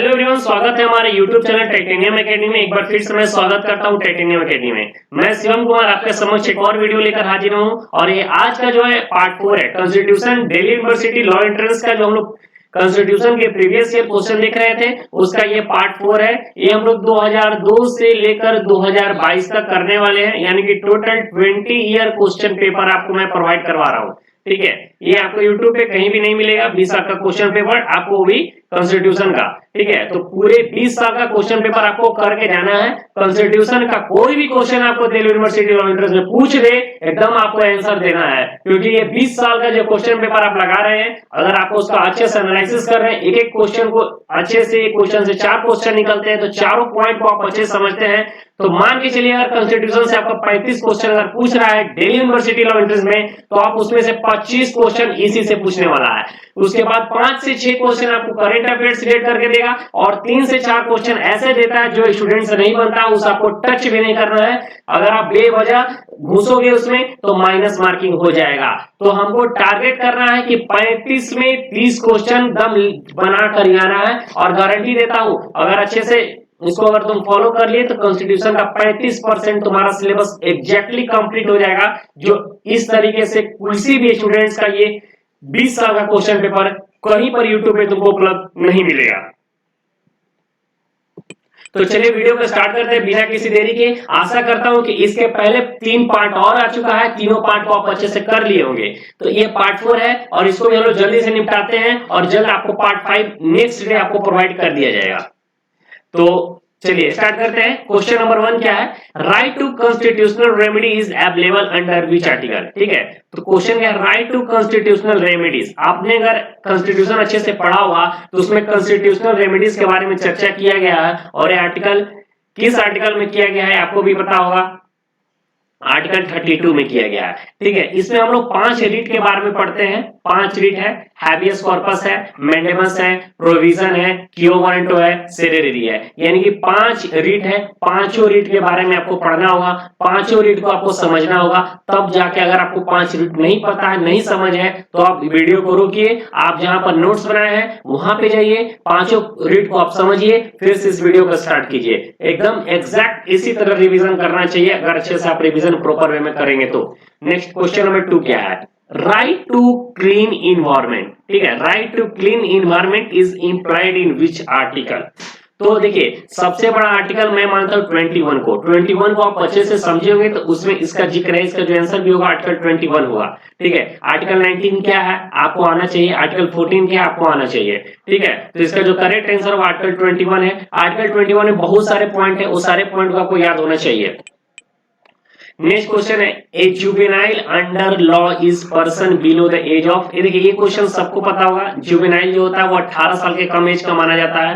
Hello everyone, स्वागत है हमारे YouTube चैनल टाइटेनियम एकेडमी में। एक बार फिर से मैं स्वागत करता हूं टाइटेनियम एकेडमी में। मैं शिवम कुमार आपके समक्ष एक और वीडियो लेकर हाजिर हूं और ये आज का जो है पार्ट 4 है constitution Delhi university law entrance का। जो हम लोग कॉन्स्टिट्यूशन के प्रीवियस ईयर क्वेश्चन देख रहे थे उसका ये पार्ट 4 है। ये हम लोग 2002 से लेकर 2022 तक करने वाले हैं, यानी कि टोटल 20 ईयर क्वेश्चन पेपर आपको मैं प्रोवाइड करवा रहा हूँ। ठीक है, ये आपको YouTube पे कहीं भी नहीं मिलेगा। 20 साल का क्वेश्चन पेपर आपको भी कॉन्स्टिट्यूशन का। ठीक है, तो पूरे 20 साल का क्वेश्चन पेपर आपको करके जाना है। कॉन्स्टिट्यूशन का कोई भी क्वेश्चन आपको दिल्ली यूनिवर्सिटी लॉ एंट्रेंस में पूछ दे, एकदम आपको आंसर देना है, क्योंकि ये 20 साल का जो क्वेश्चन पेपर आप लगा रहे हैं, अगर आपको उसका अच्छे से एनालिसिस कर रहे हैं, एक एक क्वेश्चन को अच्छे से, एक क्वेश्चन से 4 क्वेश्चन निकलते हैं, तो चारों पॉइंट को आप अच्छे से समझते हैं, तो मान के चलिए अगर कॉन्स्टिट्यूशन से आपका 35 क्वेश्चन अगर पूछ रहा है दिल्ली यूनिवर्सिटी लॉ एंट्रेंस में, तो आप उसमें से 25 क्वेश्चन इसी से पूछने वाला है। उसके बाद 5 से 6 क्वेश्चन आपको करंट अफेयर्स रिलेट करके देगा और 3 से 4 क्वेश्चन ऐसे देता है जो स्टूडेंट से नहीं बनता, उस आपको टच भी नहीं करना है। अगर आप बेवजह घुसोगे उसमें तो माइनस मार्किंग हो जाएगा। तो हमको टारगेट करना है कि 35 में 30 क्वेश्चन दम बना कर आना है, और गारंटी देता हूं अगर अच्छे से इसको अगर तुम फॉलो कर लिए तो कॉन्स्टिट्यूशन का 35% तुम्हारा सिलेबस एग्जैक्टली कंप्लीट हो जाएगा। जो इस तरीके से किसी भी स्टूडेंट्स का ये 20 साल का क्वेश्चन पेपर कहीं पर यूट्यूब पे तुमको उपलब्ध नहीं मिलेगा। तो चलिए वीडियो को स्टार्ट करते हैं बिना किसी देरी के। आशा करता हूं कि इसके पहले 3 पार्ट और आ चुका है, तीनों पार्ट को आप अच्छे से कर लिए होंगे। तो ये पार्ट 4 है और इसको भी हम लोग जल्दी से निपटाते हैं और जल्द आपको पार्ट 5 नेक्स्ट डे आपको प्रोवाइड कर दिया जाएगा। तो चलिए स्टार्ट करते हैं। क्वेश्चन नंबर 1 क्या है? Right to constitutional remedy is available under which article? ठीक है, तो क्वेश्चन क्या है? Right to constitutional remedies. आपने अगर कॉन्स्टिट्यूशन अच्छे से पढ़ा हुआ तो उसमें कॉन्स्टिट्यूशनल रेमेडीज के बारे में चर्चा किया गया है, और ये आर्टिकल किस आर्टिकल में किया गया है आपको भी पता होगा, आर्टिकल 32 में किया गया है। ठीक है, इसमें हम लोग 5 रीट के बारे में पढ़ते हैं। 5 रीट है, हैबियस कॉर्पस है, मैंडेमस है, प्रोविजन है, क्यो वारंटो है, सेरेरी है, यानी कि 5 रीट है। पांचों रीट के बारे में आपको पढ़ना होगा, पांचों रीट को आपको समझना होगा, तब जाके अगर आपको 5 रीट नहीं पता है, नहीं समझ है, तो आप वीडियो को रोकिए, आप जहां पर नोट्स बनाए हैं वहां पे जाइए, पांचों रीट को आप समझिए, फिर से इस वीडियो को स्टार्ट कीजिए। एकदम एग्जैक्ट इसी तरह रिविजन करना चाहिए, अगर अच्छे से आप रिविजन प्रॉपर वे में करेंगे तो। नेक्स्ट क्वेश्चन नंबर 2 क्या है? Right to clean environment. ठीक है, right to clean environment is implied in which article? तो देखिए, सबसे बड़ा आर्टिकल मैं मानता हूं 21 को। 21 को आप अच्छे से समझे होंगे तो उसमें इसका जिक्र है, इसका जो आंसर भी होगा आर्टिकल 21 होगा। ठीक है, आर्टिकल 19 क्या है आपको आना चाहिए, आर्टिकल 14 क्या है आपको आना चाहिए। ठीक है, तो इसका जो करेक्ट आंसर होगा आर्टिकल 21 है। आर्टिकल 21 में बहुत सारे पॉइंट है, वो सारे पॉइंट को आपको याद होना चाहिए। नेक्स्ट क्वेश्चन है, a juvenile under law is person below the age of. ये देखिए, ये क्वेश्चन सबको पता होगा। जुवेनाइल जो होता है वो 18 साल के कम एज का माना जाता है।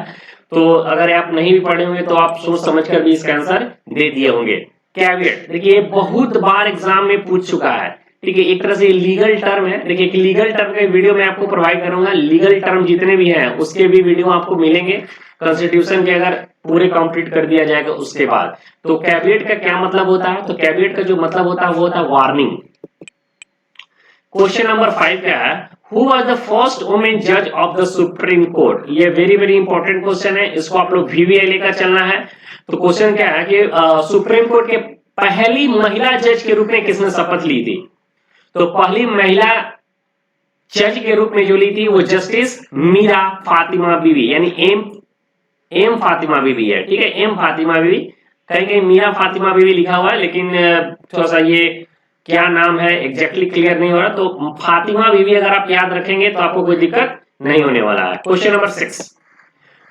तो अगर आप नहीं भी पढ़े होंगे तो आप सोच समझकर भी इसका आंसर दे दिए होंगे। कैविएट, देखिए बहुत बार एग्जाम में पूछ चुका है। ठीक है, एक तरह से लीगल टर्म है। देखिए कि लीगल टर्म का वीडियो मैं आपको प्रोवाइड करूंगा। लीगल टर्म जितने भी हैं उसके भी वीडियो आपको मिलेंगे कॉन्स्टिट्यूशन के, अगर पूरे कंप्लीट कर दिया जाएगा उसके बाद। तो कैविएट का क्या मतलब होता है? तो कैविएट का जो मतलब होता है वो होता है वार्निंग। क्वेश्चन नंबर 5 क्या है? Who was the first women जज ऑफ द सुप्रीम कोर्ट? ये वेरी वेरी इंपॉर्टेंट क्वेश्चन है, इसको आप लोग VVI लेकर चलना है। तो क्वेश्चन क्या है कि सुप्रीम कोर्ट के पहली महिला जज के रूप में किसने शपथ ली थी? तो पहली महिला जज के रूप में जो ली थी वो जस्टिस मीरा फातिमा बीवी, यानी एम फातिमा बीवी है। ठीक है, एम फातिमा बीवी, कहीं कहीं मीरा फातिमा बीवी लिखा हुआ है, लेकिन थोड़ा सा ये क्या नाम है एग्जैक्टली क्लियर नहीं हो रहा। तो फातिमा बीवी अगर आप याद रखेंगे तो आपको कोई दिक्कत नहीं होने वाला है। Question number 6,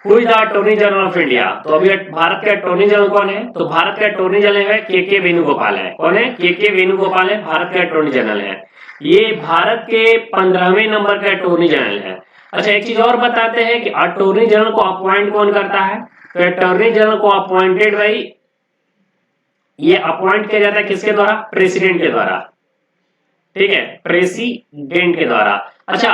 who is the attorney general of India? तो अभी भारत के अटॉर्नी जनरल कौन है? तो भारत के अटॉर्नी जनरल है के वेणुगोपाल है। कौन है? के वेणुगोपाल है, भारत के अटॉर्नी जनरल है। ये भारत के 15वें नंबर के अटॉर्नी जनरल है। अच्छा, एक चीज और बताते हैं कि अटॉर्नी जनरल को अपॉइंट कौन करता है? तो अटॉर्नी जनरल को अपॉइंटेड भाई, ये अपॉइंट किया जाता है किसके द्वारा? प्रेसिडेंट के द्वारा। ठीक है, प्रेसिडेंट के द्वारा। अच्छा,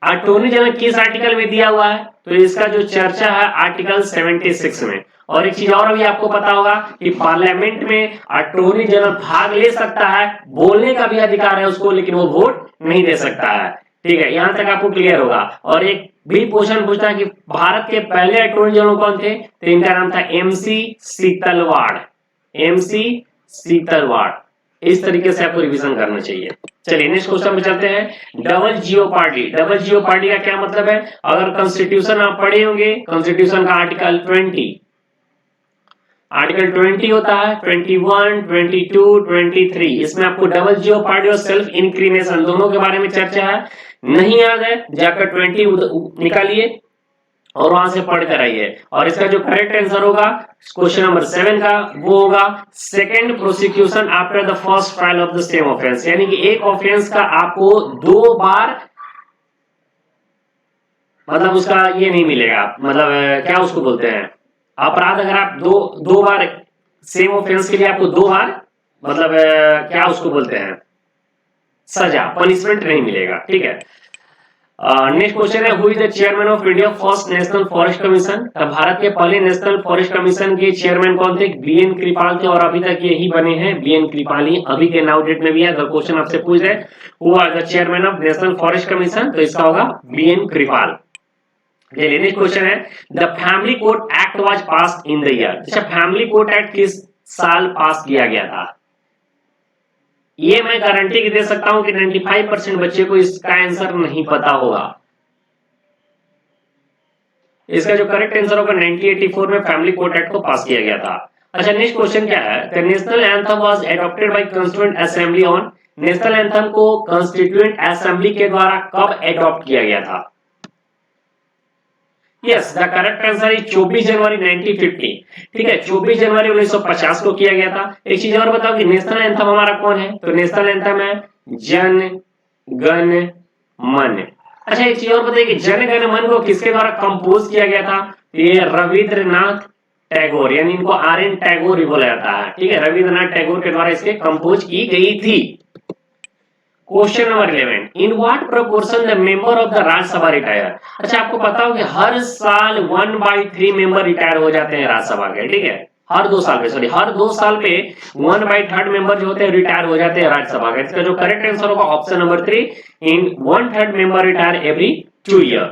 अटॉर्नी जनरल किस आर्टिकल में दिया हुआ है? तो इसका जो चर्चा है आर्टिकल 76 में। और एक चीज और अभी आपको पता होगा कि पार्लियामेंट में अटॉर्नी जनरल भाग ले सकता है, बोलने का भी अधिकार है उसको, लेकिन वो वोट नहीं दे सकता है। ठीक है, यहां तक आपको क्लियर होगा। और एक भी क्वेश्चन पूछता है कि भारत के पहले अटॉर्नी जनरल कौन थे, तो इनका नाम था एमसी सीतलवाड़, एमसी सीतलवाड़। इस तरीके से आपको रिवीजन करना चाहिए। चलिए नेक्स्ट क्वेश्चन पे चलते हैं। डबल जियोपार्डी, डबल जियोपार्डी का क्या मतलब है? अगर कॉन्स्टिट्यूशन आप पढ़े होंगे, कॉन्स्टिट्यूशन का आर्टिकल 20, आर्टिकल 20 होता है, 21, 22, 23, इसमें आपको डबल जियोपार्डी और सेल्फ इंक्रीनेशन दोनों के बारे में चर्चा है। नहीं याद है, जाकर 20 निकालिए और वहां से पढ़ कर आइए। और इसका जो करेक्ट आंसर होगा क्वेश्चन नंबर 7 का, वो होगा second prosecution after the first trial of the same offence. यानी कि एक ऑफेंस का आपको 2 बार मतलब उसका ये नहीं मिलेगा, मतलब क्या उसको बोलते हैं, अपराध अगर आप दो बार सेम ऑफेंस के लिए आपको 2 बार मतलब क्या उसको बोलते हैं, सजा, पनिशमेंट नहीं मिलेगा। ठीक है, नेक्स्ट क्वेश्चन है, who is the chairman of India first national Forest commission? Bharat के पहले नेशनल फॉरेस्ट कमीशन के चेयरमैन कौन थे? बीएन कृपाल थे, और अभी तक यही बने हैं, बीएन कृपाल ही अभी के नाउ डेट में भी है। अगर क्वेश्चन आपसे पूछ रहे who are the chairman of National Forest Commission, तो इसका होगा बीएन कृपाल। नेक्स्ट क्वेश्चन है, the family court act was passed in the year. अच्छा, फैमिली कोर्ट एक्ट किस साल पास किया गया था? ये मैं गारंटी दे सकता हूं कि 95% बच्चे को इसका आंसर नहीं पता होगा। इसका जो करेक्ट आंसर होगा 1984 में फैमिली कोर्ट एक्ट को पास किया गया था। अच्छा, नेक्स्ट क्वेश्चन क्या है, the national anthem was adopted by constituent assembly on. National anthem को कॉन्स्टिट्यूएंट असेंबली के द्वारा कब एडॉप्ट किया गया था? Yes, the correct answer is 24 जनवरी 1950। ठीक है, 24 जनवरी 1950 को किया गया था। एक चीज और बताओ कि नेशनल एंथम हमारा कौन है? तो नेशनल एंथम है जन गण मन। अच्छा, एक चीज और बताइए कि जन गण मन को किसके द्वारा कंपोज किया गया था? ये रविंद्रनाथ टैगोर, यानी इनको आर.एन. टैगोर ही बोला जाता है। ठीक है, रविंद्रनाथ टैगोर के द्वारा इसके कंपोज की गई थी। Question number 11, in what proportion the member of the Rajya Sabha retire? अच्छा, आपको पता हो कि हर साल 1/3 मेंबर रिटायर हो जाते हैं राज्यसभा के। ठीक है, हर 2 साल पे, सॉरी हर 2 साल पे 1/3 मेंबर जो होते हैं रिटायर हो जाते हैं राज्यसभा के। इसका जो करेक्ट आंसर होगा ऑप्शन नंबर 3, इन 1/3 member retire every 2 year.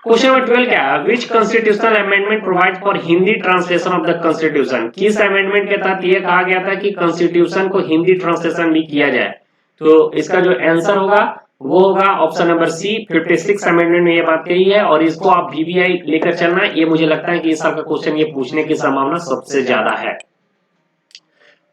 Question number 12 क्या है, विच constitutional amendment provide for Hindi translation of the constitution? किस अमेंडमेंट के तहत यह कहा गया था कि कॉन्स्टिट्यूशन को हिंदी ट्रांसलेशन भी किया जाए? तो इसका जो आंसर होगा वो होगा ऑप्शन नंबर सी, 56 अमेंडमेंट में ये बात कही है। और इसको आप वीवीआई लेकर चलना, ये मुझे लगता है कि इस साल का क्वेश्चन ये पूछने की संभावना सबसे ज्यादा है।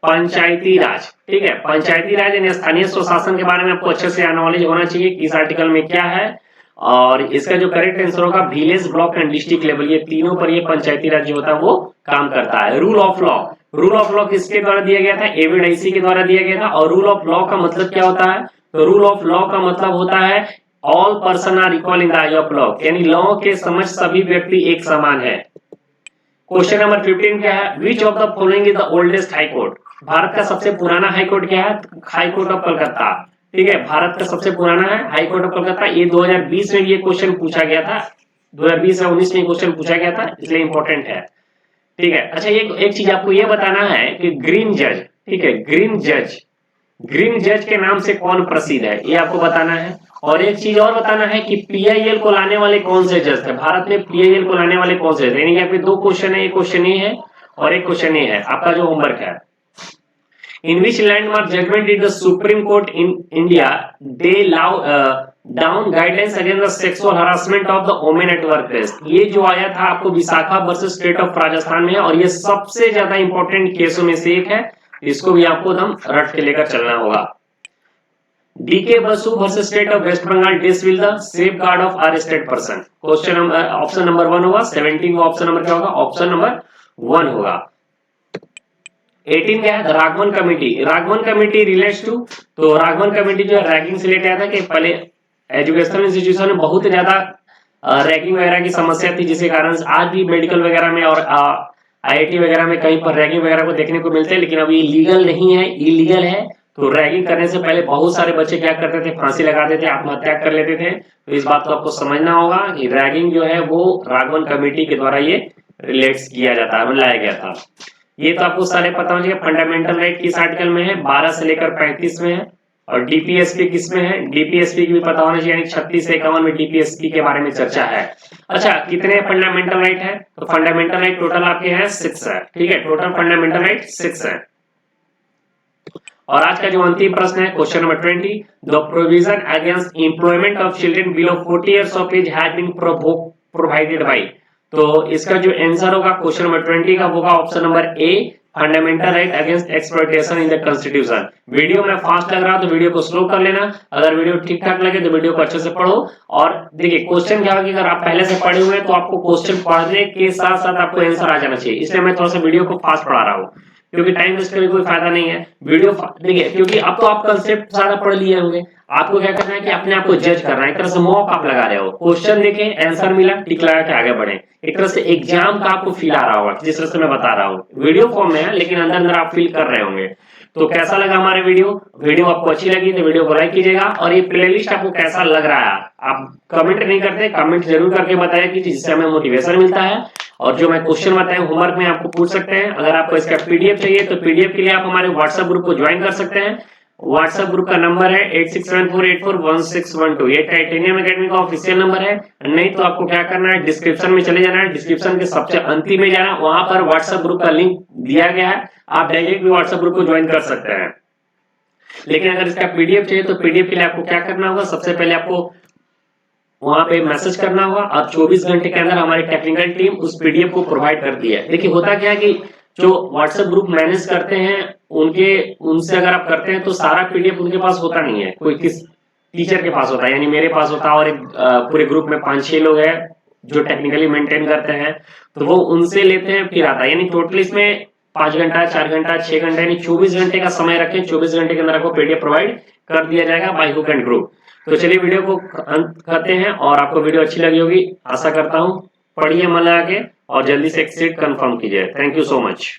पंचायती राज, ठीक है, पंचायती राज यानी स्थानीय स्वशासन के बारे में आपको अच्छे से नॉलेज होना चाहिए कि इस आर्टिकल में क्या है। और इसका जो करेक्ट आंसर होगा village, block and district level, ये तीनों पर ये पंचायती राज जो होता है वो काम करता है। Rule of law, rule of law किसके द्वारा दिया गया था? एविडेंसी के द्वारा दिया गया था। और रूल ऑफ लॉ का मतलब क्या होता है? तो रूल ऑफ लॉ का मतलब होता है all person are equal in the eye of law, यानी लॉ के समझ सभी व्यक्ति एक समान है। क्वेश्चन नंबर 15 क्या है, which of the following is the oldest high court? Bharat का सबसे पुराना हाई कोर्ट क्या है? High court of Calcutta. ठीक है, भारत का सबसे पुराना है हाई कोर्ट ऑफ कलकत्ता। ये 2020 में ये क्वेश्चन पूछा गया था, 2020 या 19 में क्वेश्चन पूछा गया था, इसलिए इंपॉर्टेंट है। ठीक है, अच्छा एक चीज आपको ये बताना है कि ग्रीन जज, ठीक है, ग्रीन जज के नाम से कौन प्रसिद्ध है, ये आपको बताना है। और एक चीज और बताना है कि पीआईएल को लाने वाले कौन से जज थे? भारत में पीआईएल को लाने वाले कौन से थे? यानी आपके 2 क्वेश्चन है, एक क्वेश्चन ये है और एक क्वेश्चन ये है, आपका जो होमवर्क है। In which landmark judgment did the Supreme Court in India lay down guidelines against the sexual harassment of the women at workplace? ये जो आया था आपको Vishakha versus state of Rajasthan में, और ये सबसे ज्यादा इंपॉर्टेंट केसों में से एक है, इसको भी आपको एकदम रट के लेकर चलना होगा। DK Basu versus state of West Bengal this will the safeguard of arrested person. Question number option number 1 होगा। 17 का ऑप्शन नंबर क्या होगा? ऑप्शन नंबर 1 होगा। 18 क्या है? Raghavan committee. Raghavan committee relates to, तो राघवन कमेटी जो है रैगिंग से लेकर आया था कि पहले एजुकेशनल इंस्टीट्यूशन में बहुत ज्यादा रैगिंग वगैरह की समस्या थी, जिसके कारण आज भी मेडिकल वगैरह में और आईआईटी वगैरह में कहीं पर रैगिंग वगैरह को देखने को मिलते हैं, लेकिन अब ये लीगल नहीं है, इलीगल है। तो रैगिंग करने से पहले बहुत सारे बच्चे क्या करते थे? फांसी लगाते थे, आत्महत्या कर लेते थे। तो इस बात को आपको समझना होगा कि रैगिंग जो है वो राघवन कमेटी के द्वारा ये रिलेट्स किया जाता है, लाया गया था। ये तो आपको सारे पता होंगे। फंडामेंटल राइट किस आर्टिकल में है? 12 से लेकर 35 में है। और डीपीएसपी किसमें है, डीपीएसपी की भी पता होना चाहिए, यानी 36 से 51 में डीपीएसपी के बारे में चर्चा है। अच्छा, कितने फंडामेंटल राइट है, तो फंडामेंटल राइट टोटल आपके हैं 6 है, ठीक है, टोटल फंडामेंटल राइट 6 है। और आज का जो अंतिम प्रश्न है question number 20, the provision against employment of children below 40 years of age has been provided by, तो इसका जो आंसर होगा क्वेश्चन नंबर 20 का होगा option number A, fundamental right against exploitation in the constitution. Video में फास्ट लग रहा तो वीडियो को स्लो कर लेना, अगर वीडियो ठीक ठाक लगे तो वीडियो को अच्छे से पढ़ो। और देखिए क्वेश्चन क्या होगा, अगर आप पहले से पढ़े हुए हैं तो आपको क्वेश्चन पढ़ने के साथ साथ आपको आंसर आ जाना चाहिए, इसलिए मैं थोड़ा सा वीडियो को फास्ट पढ़ा रहा हूँ, क्योंकि टाइम वेस्ट करके कोई फायदा नहीं है। वीडियो देखिए, क्योंकि अब तो आप कंसेप्ट सारा पढ़ लिए होंगे, आपको क्या करना है कि अपने आप को जज करना है, एक तरह से मॉक आप लगा रहे हो, क्वेश्चन देखे आंसर मिला टिक लगा के आगे बढ़े, एक तरह से एग्जाम का आपको फील आ रहा होगा जिस तरह से मैं बता रहा हूँ, वीडियो फॉर्म में है लेकिन अंदर अंदर आप फील कर रहे होंगे। तो कैसा लगा हमारे वीडियो आपको अच्छी लगी तो वीडियो को लाइक कीजिएगा, और ये प्लेलिस्ट आपको कैसा लग रहा है आप कमेंट नहीं करते, कमेंट जरूर करके बताया कि जिससे हमें मोटिवेशन मिलता है। और जो मैं क्वेश्चन बताया होमवर्क में आपको पूछ सकते हैं, अगर आपको इसका पीडीएफ चाहिए तो पीडीएफ के लिए आप हमारे व्हाट्सएप ग्रुप को ज्वाइन कर सकते हैं। व्हाट्सएप ग्रुप का नंबर है 8674841612, ये टाइटेनियम एकेडमी का ऑफिशियल नंबर है। नहीं तो आपको क्या करना है, डिस्क्रिप्शन में चले जाना है, डिस्क्रिप्शन के सबसे अंतिम में जाना, वहां पर व्हाट्सएप ग्रुप का लिंक दिया गया है, आप डायरेक्ट भी व्हाट्सएप ग्रुप को ज्वाइन कर सकते हैं। लेकिन अगर इसका पीडीएफ चाहिए तो पीडीएफ के लिए आपको क्या करना होगा, सबसे पहले आपको वहां पे मैसेज करना होगा और 24 घंटे के अंदर हमारी टेक्निकल टीम उस पीडीएफ को प्रोवाइड करती है। देखिए होता क्या है कि जो व्हाट्सएप ग्रुप मैनेज करते हैं उनसे अगर आप करते हैं तो सारा पीडीएफ उनके पास होता नहीं है, कोई किस टीचर के पास होता है, यानी मेरे पास होता है, और एक पूरे ग्रुप में 5-6 लोग हैं जो टेक्निकली मेंटेन करते हैं, तो वो उनसे लेते हैं फिर आता है, यानी टोटल इसमें 5 घंटा 4 घंटा 6 घंटा यानी 24 घंटे का समय रखें, 24 घंटे के अंदर आपको पीडीएफ प्रोवाइड कर दिया जाएगा बाय हुक एंड ग्रुप। तो चलिए वीडियो को अंत करते हैं, और आपको वीडियो अच्छी लगी होगी आशा करता हूँ, पढ़िए मन लगा के और जल्दी से एक सीट कंफर्म कीजिए। Thank you so much.